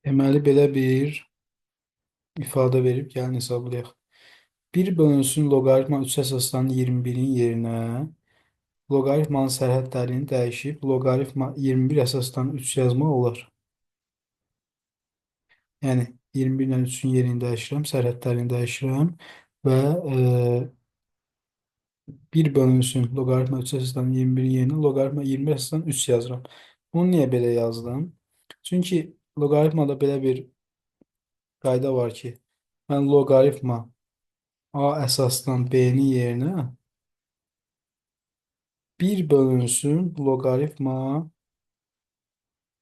Deməli belə bir ifadə verib gəlin hesablayaq. 1 bölünsün loqaritma 3 əsasdan 21-in yerinə loqaritmanın sərhədlərini dəyişib loqaritma 21 əsasdan 3 yazmaq olar. Yəni 21 ilə 3-ün yerini dəyişirəm, sərhədlərini dəyişirəm və 1 bölünsün loqaritma 3 əsasdan 21-in yerinə loqaritma 20 əsasdan 3 yazıram. Bunu niyə belə yazdım? Çünki loqaritmada belə bir qayda var ki, mən loqaritma A əsasdan B'nin yerinə 1 bölünsün loqaritma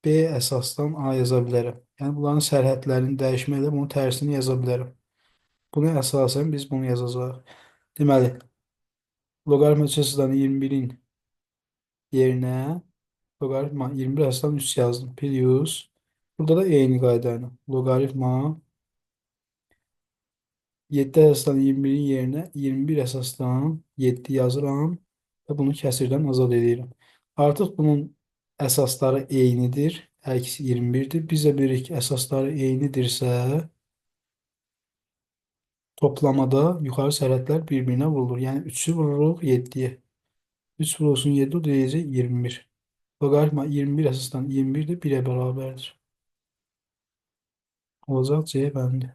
B əsasdan A yaza bilərəm. Yəni bunların sərhədlərini dəyişməklə bunun tərsini yaza bilərəm. Buna əsasən biz bunu yazacağıq. Deməli, loqaritma 3 əsasdan 21-in yerinə loqaritma 21 əsasdan 3 yazdım. Plus, burada da eyni qayda ilə loqaritma 7 əsasdan 21-in yerinə 21 əsasdan 7 yazıram və bunu kəsirdən azad edirəm. Artıq bunun əsasları eynidir. Hər ikisi 21-dir. Biz də bilirik ki, əsasları eynidirsə toplamada yuxarı sərhədlər bir-birinə vurulur. Yəni 3-ü vururuq 7-yə. 3 vurulsun 7 o da deyəcək 21. Loqaritma 21 əsasdan 21 də 1-ə bərabərdir. Olacaq C bəndi.